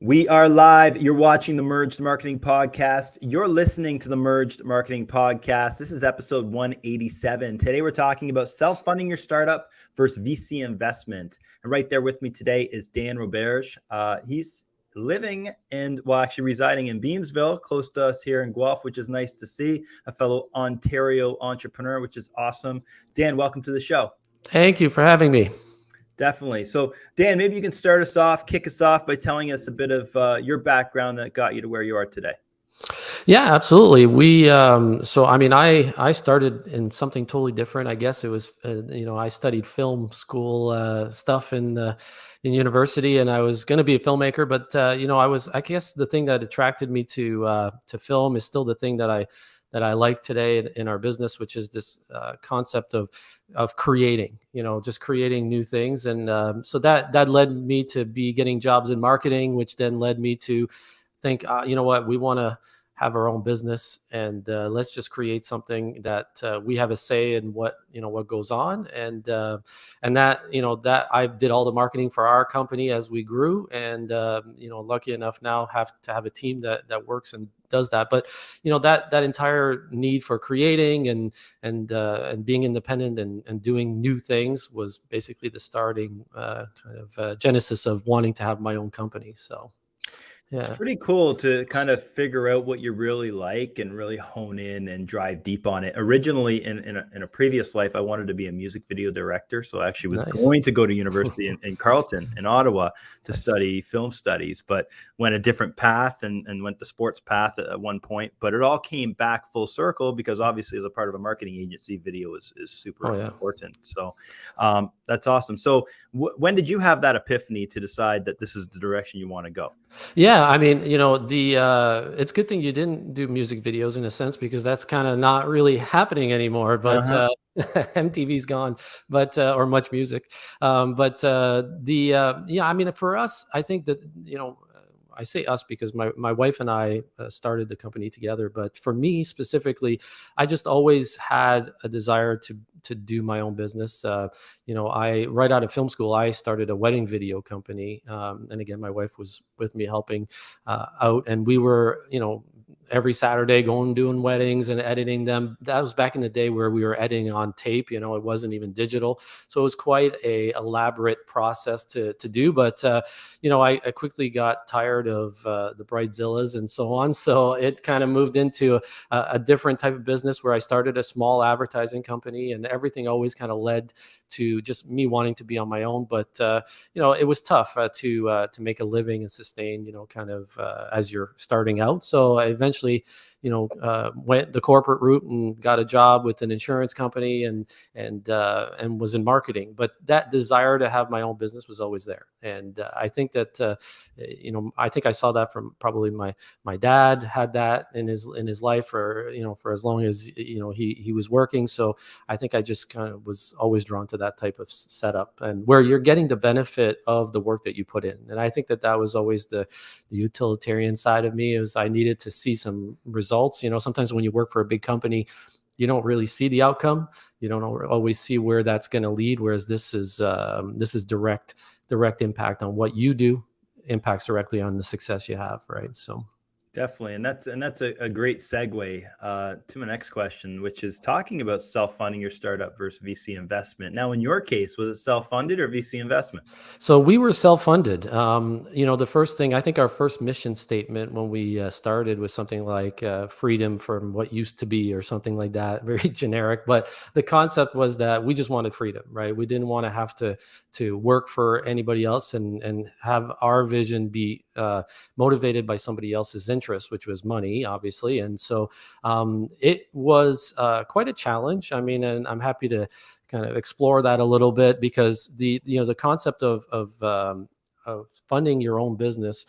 We are live. You're watching the Merged Marketing Podcast. You're listening to the Merged Marketing Podcast. This is episode 187. Today, we're talking about self-funding your startup versus VC investment. And right there with me today is Dan Roberge. He's living actually residing in Beamsville, close to us here in Guelph, which is nice to see. A fellow Ontario entrepreneur, which is awesome. Dan, welcome to the show. Thank you for having me. Definitely. So, Dan, maybe you can start us off, kick us off by telling us a bit of your background that got you to where you are today. Yeah, absolutely. I started in something totally different. I guess it was, I studied film school stuff in university, and I was going to be a filmmaker. But I guess the thing that attracted me to film is still the thing that I like today in our business, which is this concept of creating, just creating new things. And so that led me to be getting jobs in marketing, which then led me to think, you know what, we want to have our own business, and let's just create something that we have a say in what goes on. And that I did all the marketing for our company as we grew, and lucky enough now have to have a team that works and does that. But that entire need for creating and being independent and doing new things was basically the starting genesis of wanting to have my own company. So it's pretty cool to kind of figure out what you really like and really hone in and drive deep on it. Originally, in a previous life, I wanted to be a music video director. So I actually was going to go to university in Carleton, in Ottawa, to study film studies, but went a different path and went the sports path at one point. But it all came back full circle because obviously, as a part of a marketing agency, video is super important. So that's awesome. So when did you have that epiphany to decide that this is the direction you want to go? Yeah, I mean, it's a good thing you didn't do music videos in a sense, because that's kind of not really happening anymore. But MTV's gone, but or much music. I mean, for us, I think that I say us because my wife and I started the company together. But for me specifically, I just always had a desire to do my own business. I right out of film school, I started a wedding video company. And again, my wife was with me helping out, and we were, every Saturday going doing weddings and editing them. That was back in the day where we were editing on tape. It wasn't even digital, so it was quite a elaborate process to do. But I quickly got tired of the bridezillas and so on, so it kind of moved into a different type of business where I started a small advertising company, and everything always kind of led to just me wanting to be on my own. But it was tough to make a living and sustain, as you're starting out. So I eventually went the corporate route and got a job with an insurance company and was in marketing. But that desire to have my own business was always there. And I think that I think I saw that from probably my dad had that in his life for as long as he was working. So I think I just kind of was always drawn to that type of setup, and where you're getting the benefit of the work that you put in. And I think that was always the utilitarian side of me. Is I needed to see some results. Sometimes when you work for a big company, you don't really see the outcome. You don't always see where that's going to lead. Whereas this is direct impact on what you do, impacts directly on the success you have. Right. So. Definitely. And that's a great segue to my next question, which is talking about self-funding your startup versus VC investment. Now, in your case, was it self-funded or VC investment? So we were self-funded. The first thing, I think our first mission statement when we started was something like freedom from what used to be, or something like that, very generic. But the concept was that we just wanted freedom, right? We didn't want to have to work for anybody else and have our vision be motivated by somebody else's interest, which was money, obviously. And so it was quite a challenge. I mean, and I'm happy to kind of explore that a little bit, because the concept of funding your own business,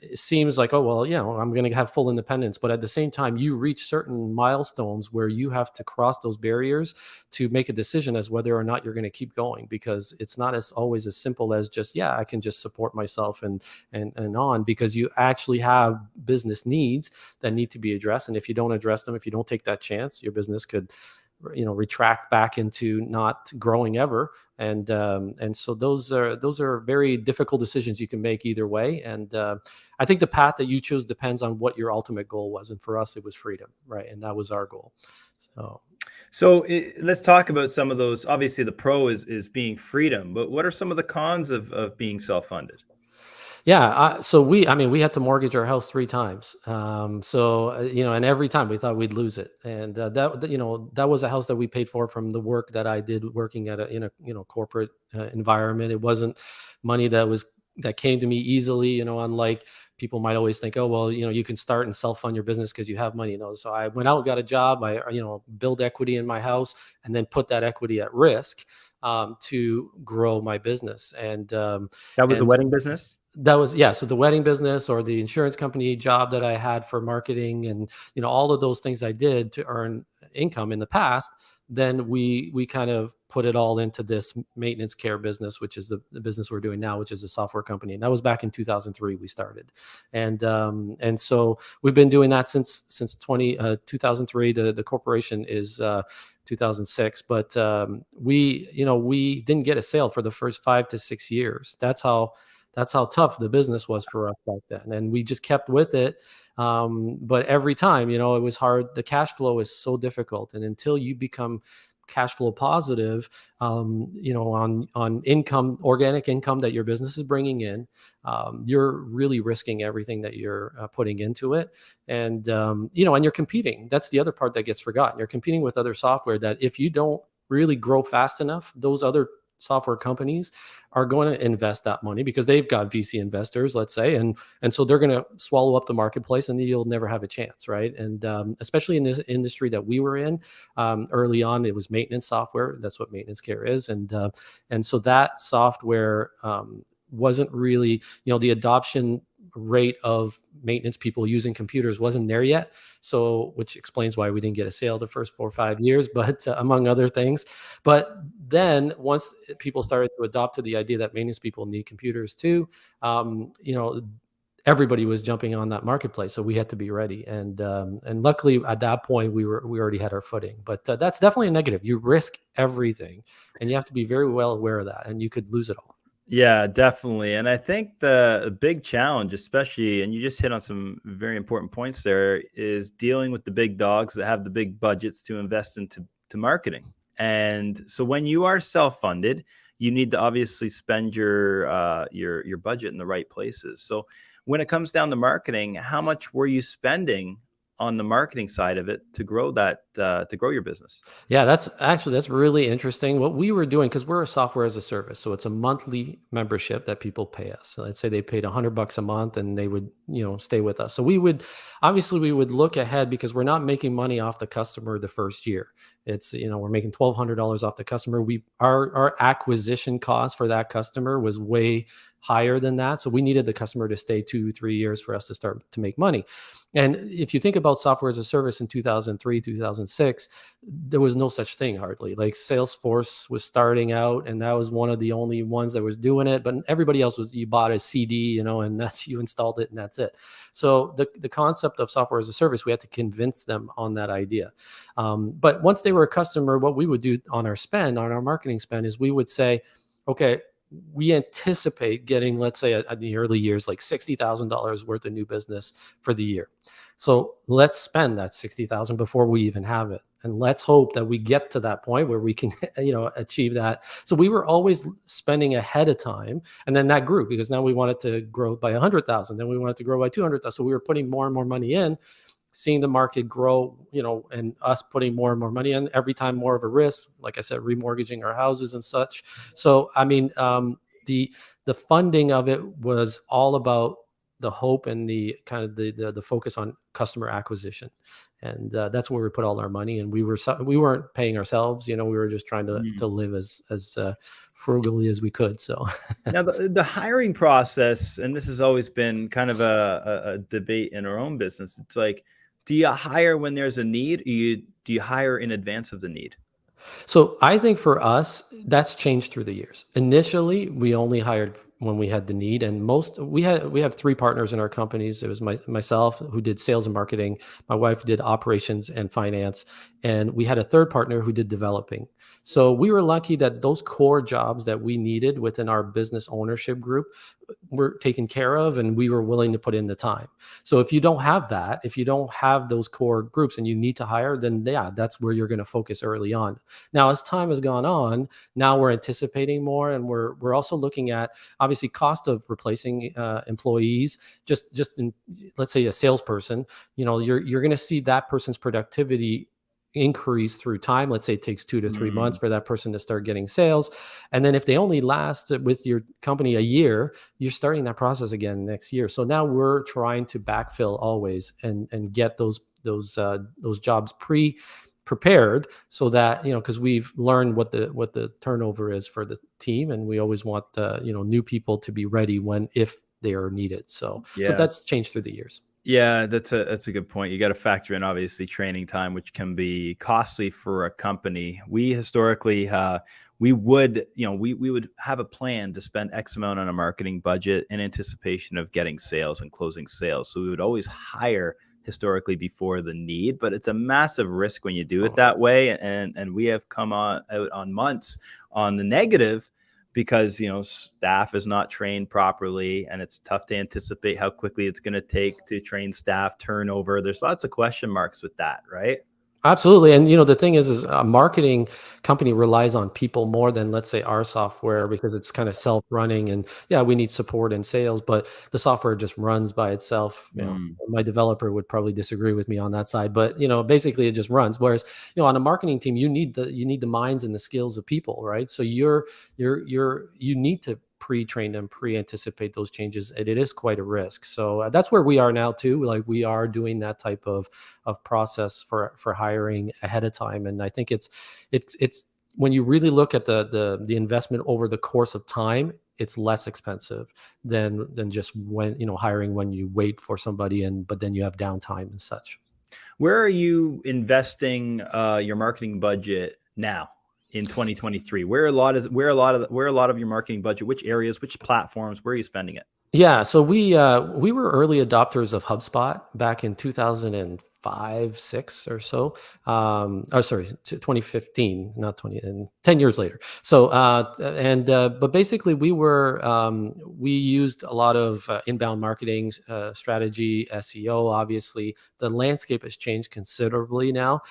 it seems like, oh, well, I'm going to have full independence. But at the same time, you reach certain milestones where you have to cross those barriers to make a decision as whether or not you're going to keep going, because it's not always as simple as just, I can just support myself and on, because you actually have business needs that need to be addressed. And if you don't address them, if you don't take that chance, your business could retract back into not growing ever. And so those are very difficult decisions you can make either way. And I think the path that you choose depends on what your ultimate goal was. And for us, it was freedom, right? And that was our goal. So let's talk about some of those. Obviously, the pro is being freedom, but what are some of the cons of being self-funded? yeah, I mean, we had to mortgage our house 3 times. And every time we thought we'd lose it. And that was a house that we paid for from the work that I did working at in a corporate environment. It wasn't money that came to me easily. Unlike people might always think, oh well, you can start and self fund your business because you have money. So I went out, got a job, I build equity in my house, and then put that equity at risk to grow my business. That was the And wedding business? that was, yeah. So the wedding business or the insurance company job that I had for marketing, and all of those things I did to earn income in the past, then we kind of put it all into this maintenance care business, which is the business we're doing now, which is a software company. And that was back in 2003 we started. And so we've been doing that since 2003. The corporation is 2006, but we didn't get a sale for the first 5 to 6 years. That's how tough the business was for us back then. And we just kept with it. But every time, it was hard. The cash flow is so difficult. And until you become cash flow positive, on income, organic income that your business is bringing in, you're really risking everything that you're putting into it. And you're competing. That's the other part that gets forgotten. You're competing with other software that if you don't really grow fast enough, those other software companies are going to invest that money because they've got VC investors, let's say, and so they're going to swallow up the marketplace, and you'll never have a chance, right? And especially in this industry that we were in, early on, it was maintenance software. That's what maintenance care is, and so that software wasn't really, the adoption rate of maintenance people using computers wasn't there yet. So, which explains why we didn't get a sale the first 4 or 5 years, but among other things. But then once people started to adopt to the idea that maintenance people need computers too, everybody was jumping on that marketplace. So we had to be ready. And luckily at that point we already had our footing. But that's definitely a negative. You risk everything, and you have to be very well aware of that, and you could lose it all. Yeah, definitely. And I think the big challenge, especially, and you just hit on some very important points there, is dealing with the big dogs that have the big budgets to invest into marketing. And so when you are self-funded, you need to obviously spend your budget in the right places. So when it comes down to marketing, how much were you spending on the marketing side of it to grow your business? Yeah, that's really interesting. What we were doing, because we're a software as a service, so it's a monthly membership that people pay us. So let's say they paid $100 a month, and they would, stay with us. So we would look ahead, because we're not making money off the customer the first year. It's, we're making $1,200 off the customer. Our acquisition cost for that customer was way higher than that. So we needed the customer to stay 2, 3 years for us to start to make money. And if you think about software as a service in 2003, 2006, there was no such thing hardly. Like Salesforce was starting out, and that was one of the only ones that was doing it. But everybody else was, you bought a CD, and that's, you installed it and that's it. So the concept of software as a service, we had to convince them on that idea. But once they were a customer, what we would do on our marketing spend, is we would say, okay, we anticipate getting, let's say, in the early years, like $60,000 worth of new business for the year. So let's spend that 60,000 before we even have it. And let's hope that we get to that point where we can, achieve that. So we were always spending ahead of time. And then that grew, because now we wanted to grow by 100,000. Then we wanted to grow by 200,000. So we were putting more and more money in, seeing the market grow, and us putting more and more money in, every time more of a risk, like I said, remortgaging our houses and such. So, I mean, the funding of it was all about the hope and the kind of the focus on customer acquisition. And that's where we put all our money. And we weren't paying ourselves, we were just trying to live as frugally as we could. So now the hiring process, and this has always been kind of a debate in our own business. It's like, do you hire when there's a need? Do you hire in advance of the need? So I think for us, that's changed through the years. Initially, we only hired when we had the need. And we have three partners in our companies. It was myself who did sales and marketing, my wife did operations and finance, and we had a third partner who did developing. So we were lucky that those core jobs that we needed within our business ownership group were taken care of, and we were willing to put in the time. So if you don't have that, if you don't have those core groups and you need to hire, then yeah, that's where you're going to focus early on. Now, as time has gone on, now we're anticipating more, and we're also looking at obviously cost of replacing employees. Just in, let's say, a salesperson, you're going to see that person's productivity increase through time. Let's say it takes 2 to 3 months Mm. for that person to start getting sales. And then if they only last with your company a year, you're starting that process again next year. So now we're trying to backfill always and get those jobs prepared, so that, because we've learned what the turnover is for the team, and we always want new people to be ready if they are needed. So Yeah. that's changed through the years. Yeah, that's a good point. You got to factor in obviously training time, which can be costly for a company. We historically, we would, we would have a plan to spend X amount on a marketing budget in anticipation of getting sales and closing sales. So we would always hire historically before the need, but it's a massive risk when you do it Oh, that way. And we have come out on months on the negative because staff is not trained properly, and it's tough to anticipate how quickly it's going to take to train staff. Turnover, there's lots of question marks with that, right? absolutely. And the thing is a marketing company relies on people more than, let's say, our software, because it's kind of self-running. And yeah, we need support and sales, but the software just runs by itself. Mm. My developer would probably disagree with me on that side, but basically it just runs. Whereas on a marketing team, you need the minds and the skills of people, right? So you need to pre-train them, pre-anticipate those changes, and it is quite a risk. So that's where we are now too. Like, we are doing that type of process for hiring ahead of time. And I think it's when you really look at the investment over the course of time, it's less expensive than just hiring when you wait for somebody, but then you have downtime and such. Where are you investing your marketing budget now in 2023? Where a lot of your marketing budget? Which areas? Which platforms? Where are you spending it? Yeah, so we were early adopters of HubSpot back in 2005, six or so. Oh, sorry, 2015, not 20, and 10 years later. So but basically we used a lot of inbound marketing strategy, SEO. Obviously, the landscape has changed considerably now.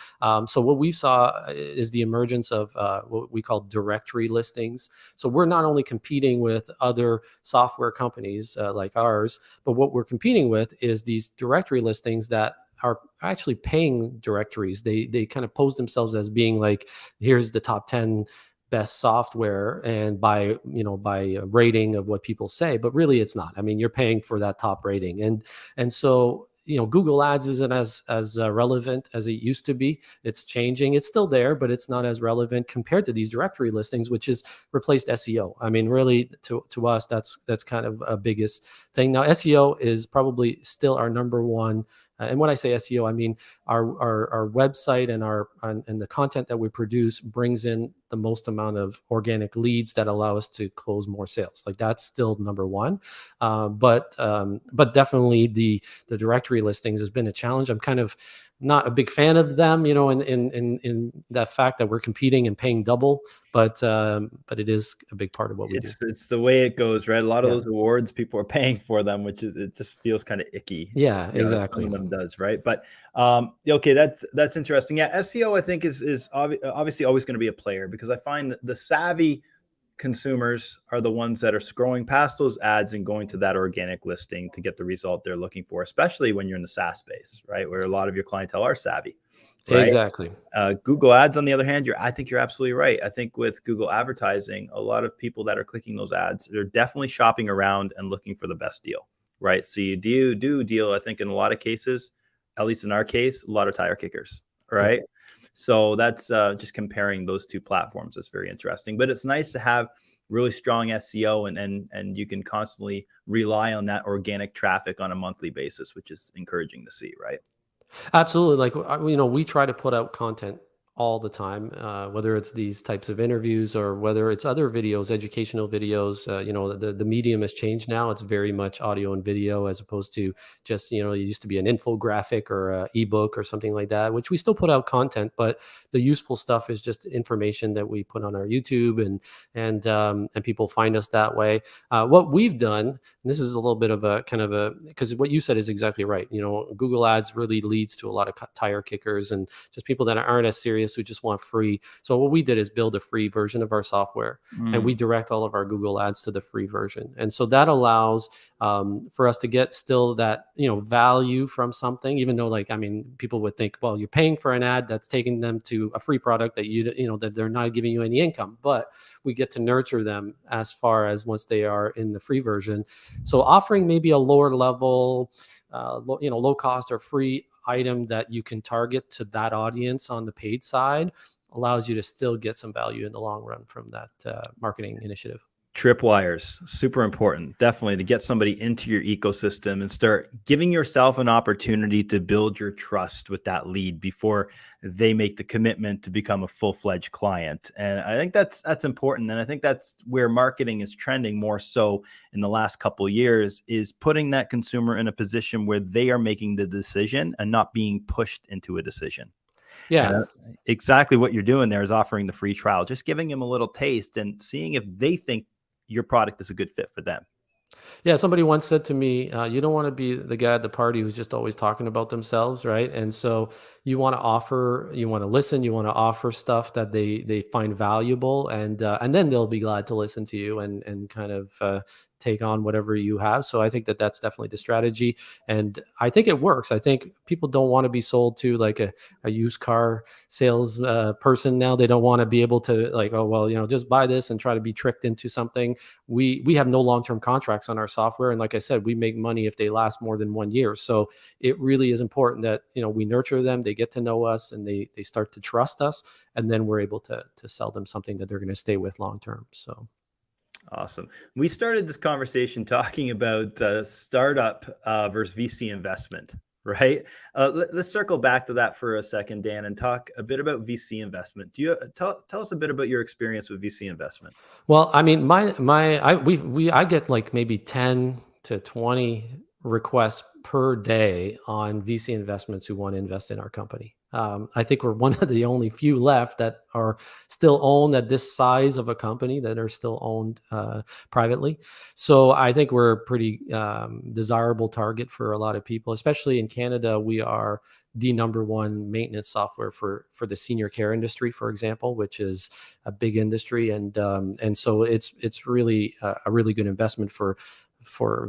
So what we saw is the emergence of what we call directory listings. So we're not only competing with other software companies like ours, but what we're competing with is these directory listings that are actually paying directories. They kind of pose themselves as being like, here's the top 10 best software, and by a rating of what people say, but really it's not. I mean, you're paying for that top rating. And so Google Ads isn't as relevant as it used to be. It's changing. It's still there, but it's not as relevant compared to these directory listings, which has replaced SEO. I mean, really, to us, that's kind of a biggest thing. Now, SEO is probably still our number one. And when I say SEO, I mean our website and the content that we produce brings in the most amount of organic leads that allow us to close more sales. Like, that's still number one. But definitely the directory listings has been a challenge. I'm kind of not a big fan of them, in that fact that we're competing and paying double, but it is a big part of what we do. It's the way it goes, right? A lot of Yeah. those awards, people are paying for them, which is, it just feels kind of icky. Yeah, If some exactly. of them does, right? But okay, that's interesting. Yeah, SEO I think is obviously always going to be a player, because I find that the savvy consumers are the ones that are scrolling past those ads and going to that organic listing to get the result they're looking for, especially when you're in the SaaS space, right? Where a lot of your clientele are savvy, right? Exactly. Google Ads, on the other hand, I think you're absolutely right. I think with Google advertising, a lot of people that are clicking those ads, they're definitely shopping around and looking for the best deal, right? So you do deal, I think, in a lot of cases, at least in our case, a lot of tire kickers, Yeah. right? So that's just comparing those two platforms is very interesting. But it's nice to have really strong SEO, and you can constantly rely on that organic traffic on a monthly basis, which is encouraging to see, right? Absolutely. Like, we try to put out content all the time, whether it's these types of interviews or whether it's other videos, educational videos. The medium has changed now. It's very much audio and video as opposed to just, it used to be an infographic or a ebook or something like that, which we still put out content, but the useful stuff is just information that we put on our YouTube, and people find us that way. What we've done, and this is a little bit of a kind of a, because what you said is exactly right. Google Ads really leads to a lot of tire kickers and just people that aren't as serious who just want free. So what we did is build a free version of our software, and we direct all of our Google Ads to the free version. And so that allows for us to get still that, value from something, even though, like, I mean, people would think, well, you're paying for an ad that's taking them to a free product that that they're not giving you any income, but we get to nurture them as far as once they are in the free version. So offering maybe a lower level, low cost or free item that you can target to that audience on the paid side allows you to still get some value in the long run from that marketing initiative. Tripwires, super important, definitely, to get somebody into your ecosystem and start giving yourself an opportunity to build your trust with that lead before they make the commitment to become a full-fledged client. And I think that's important. And I think that's where marketing is trending more so in the last couple of years, is putting that consumer in a position where they are making the decision and not being pushed into a decision. Yeah. And exactly what you're doing there is offering the free trial, just giving them a little taste and seeing if they think your product is a good fit for them. Yeah, somebody once said to me, you don't want to be the guy at the party who's just always talking about themselves, right? And so you want to offer, you want to listen, you want to offer stuff that they find valuable, and then they'll be glad to listen to you and kind of take on whatever you have. So I think that that's definitely the strategy, and I think it works. I think people don't want to be sold to like a used car sales person now. They don't want to be able to like, oh well, just buy this and try to be tricked into something. We have no long-term contracts on our software, and like I said, we make money if they last more than 1 year. So it really is important that we nurture them, they get to know us, and they start to trust us, and then we're able to sell them something that they're going to stay with long term. So awesome. We started this conversation talking about startup versus VC investment, right? Let's circle back to that for a second, Dan, and talk a bit about VC investment. Do you tell us a bit about your experience with VC investment? well, I mean, I get like maybe 10 to 20 requests per day on VC investments who want to invest in our company. I think we're one of the only few left that are still owned at this size of a company, that are still owned privately. So I think we're a pretty desirable target for a lot of people, especially in Canada. We are the number one maintenance software for the senior care industry, for example, which is a big industry, and so it's really a really good investment for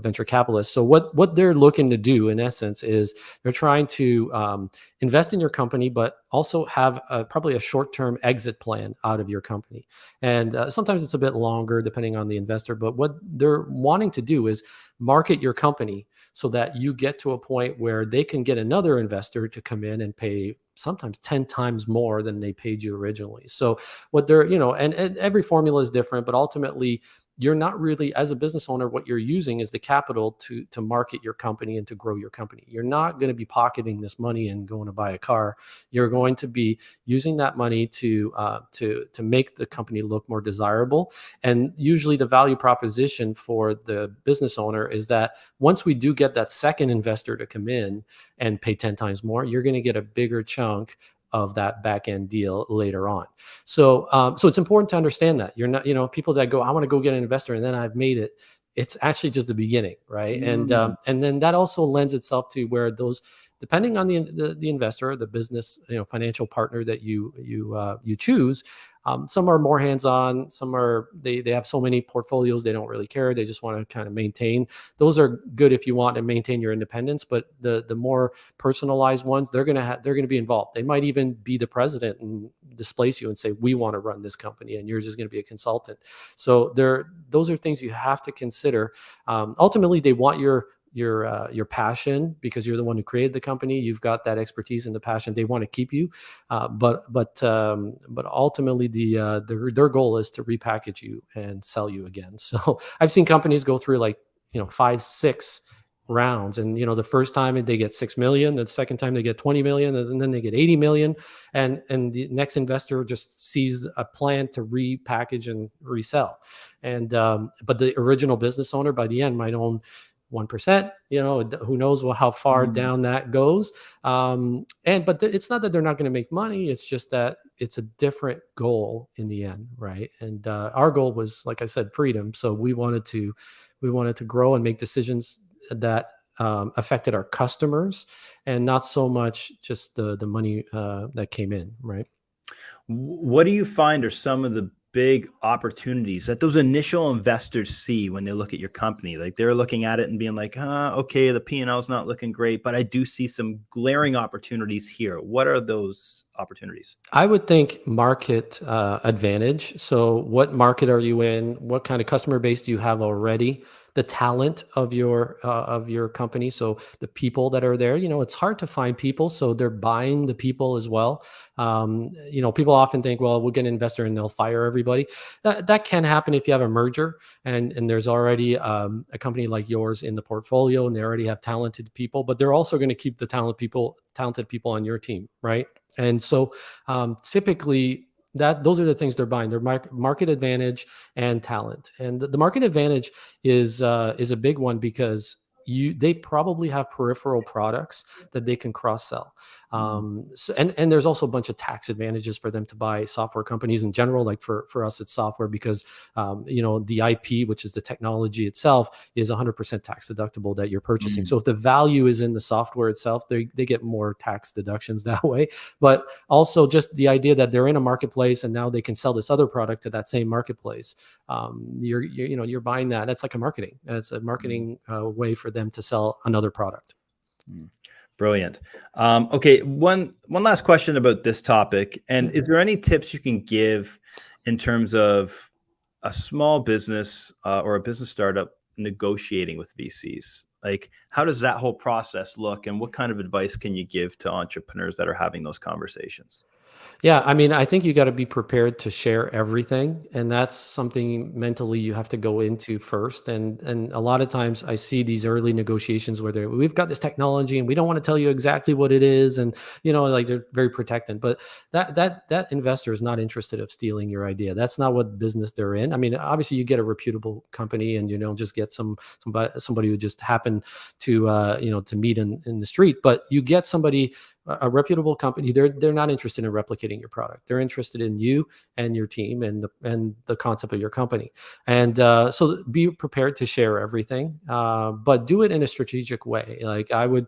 venture capitalists. So what they're looking to do in essence is they're trying to invest in your company, but also have probably a short-term exit plan out of your company. And sometimes it's a bit longer depending on the investor, but what they're wanting to do is market your company so that you get to a point where they can get another investor to come in and pay sometimes 10 times more than they paid you originally. So what they're, and every formula is different, but ultimately you're not really, as a business owner, what you're using is the capital to market your company and to grow your company. You're not going to be pocketing this money and going to buy a car. You're going to be using that money to make the company look more desirable. And usually the value proposition for the business owner is that once we do get that second investor to come in and pay 10 times more, you're going to get a bigger chunk of that back end deal later on. So it's important to understand that you're not, people that go, I want to go get an investor and then I've made it. It's actually just the beginning, right? And then that also lends itself to where those, depending on the investor, the business, financial partner that you choose. Some are more hands-on. Some are they have so many portfolios they don't really care. They just want to kind of maintain. Those are good if you want to maintain your independence. But the more personalized ones, they're gonna be involved. They might even be the president and displace you and say, we want to run this company, and you're just going to be a consultant. So those are things you have to consider. Ultimately, they want your passion, because you're the one who created the company. You've got that expertise and the passion. They want to keep you, but ultimately their goal is to repackage you and sell you again. So I've seen companies go through like 5, 6 rounds. And the first time they get 6 million, the second time they get 20 million, and then they get 80 million. And the next investor just sees a plan to repackage and resell. And but the original business owner by the end might own 1%. Who knows how far down that goes. But it's not that they're not going to make money. It's just that it's a different goal in the end, right? And our goal was, like I said, freedom. So we wanted to grow and make decisions that affected our customers, and not so much just the money that came in, right? What do you find are some of the big opportunities that those initial investors see when they look at your company? Like, they're looking at it and being like, okay, the P&L is not looking great, but I do see some glaring opportunities here. What are those opportunities? I would think market advantage. So what market are you in? What kind of customer base do you have already? The talent of your company. So the people that are there, it's hard to find people. So they're buying the people as well. People often think, well, we'll get an investor and they'll fire everybody. That can happen if you have a merger and there's already a company like yours in the portfolio, and they already have talented people, but they're also going to keep the talented people on your team, right? And so typically those are the things they're buying. Their market advantage and talent. And the market advantage is a big one, because they probably have peripheral products that they can cross sell. So, and there's also a bunch of tax advantages for them to buy software companies in general. Like for us, it's software, because the IP, which is the technology itself, is 100% tax deductible that you're purchasing. So if the value is in the software itself, they get more tax deductions that way. But also just the idea that they're in a marketplace and now they can sell this other product to that same marketplace. You're buying that. That's like a marketing. That's a marketing way for them to sell another product. Brilliant. Okay, one last question about this topic. And is there any tips you can give in terms of a small business or a business startup negotiating with VCs? Like, how does that whole process look, and what kind of advice can you give to entrepreneurs that are having those conversations? Yeah, I mean, I think you got to be prepared to share everything, and that's something mentally you have to go into first. And a lot of times I see these early negotiations where we've got this technology and we don't want to tell you exactly what it is, and like they're very protected. But that investor is not interested of stealing your idea. That's not what business they're in. I mean, obviously you get a reputable company, and just get somebody who just happened to to meet in the street, but you get somebody, a reputable company. They're not interested in replicating your product. They're interested in you and your team and the concept of your company. And so be prepared to share everything, but do it in a strategic way. Like I would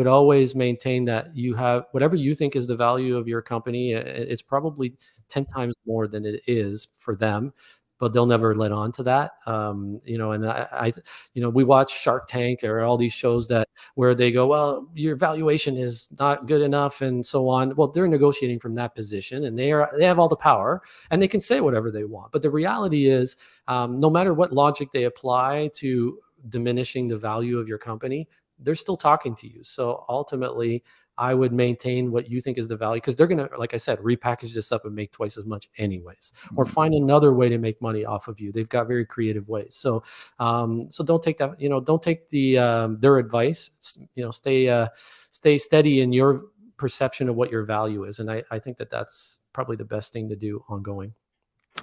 always maintain that you have whatever you think is the value of your company. It's probably 10 times more than it is for them, but they'll never let on to that. And I we watch Shark Tank or all these shows where they go, well, your valuation is not good enough, and so on. Well, they're negotiating from that position, and they have all the power, and they can say whatever they want. But the reality is, no matter what logic they apply to diminishing the value of your company, they're still talking to you. So ultimately, I would maintain what you think is the value, because they're going to, like I said, repackage this up and make twice as much anyways, or find another way to make money off of you. They've got very creative ways. So, so don't take that, don't take their advice, stay steady in your perception of what your value is. And I think that's probably the best thing to do ongoing.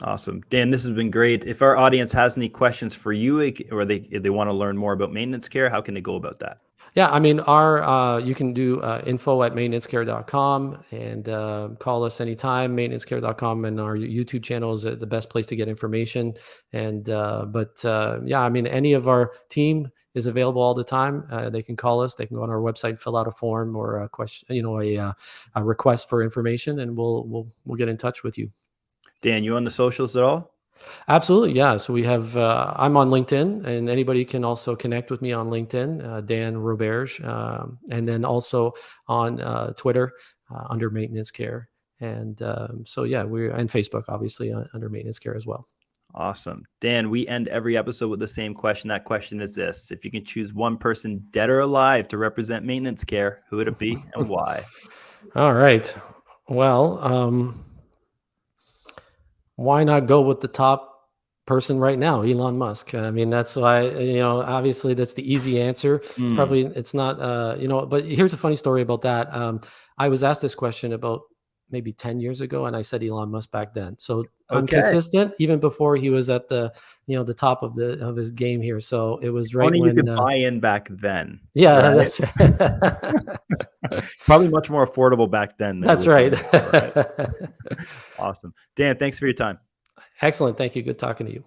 Awesome. Dan, this has been great. If our audience has any questions for you, or they want to learn more about maintenance care, how can they go about that? Yeah, I mean, you can do info@maintenancecare.com, and call us anytime. Maintenancecare.com, and our YouTube channel is the best place to get information. And yeah, I mean, any of our team is available all the time. They can call us. They can go on our website, fill out a form or a question, a request for information, and we'll get in touch with you. Dan, you on the socials at all? Absolutely, yeah. So we have, I'm on LinkedIn, and anybody can also connect with me on LinkedIn, Dan Roberge, and then also on Twitter under Maintenance Care. And so yeah, and Facebook obviously under Maintenance Care as well. Awesome. Dan, we end every episode with the same question. That question is this: if you can choose one person, dead or alive, to represent Maintenance Care, who would it be and why? All right. Well, why not go with the top person right now, Elon Musk. I mean, that's why, obviously that's the easy answer. Mm, It's not, but here's a funny story about that. I was asked this question about maybe 10 years ago, and I said Elon Musk back then. So I'm okay. consistent even before he was at the top of his game here. So it was right Funny you when, could buy in back then, yeah, right? that's right. Probably much more affordable back then than it That's would be right. now, right? Awesome. Dan, thanks for your time. Excellent. Thank you. Good talking to you.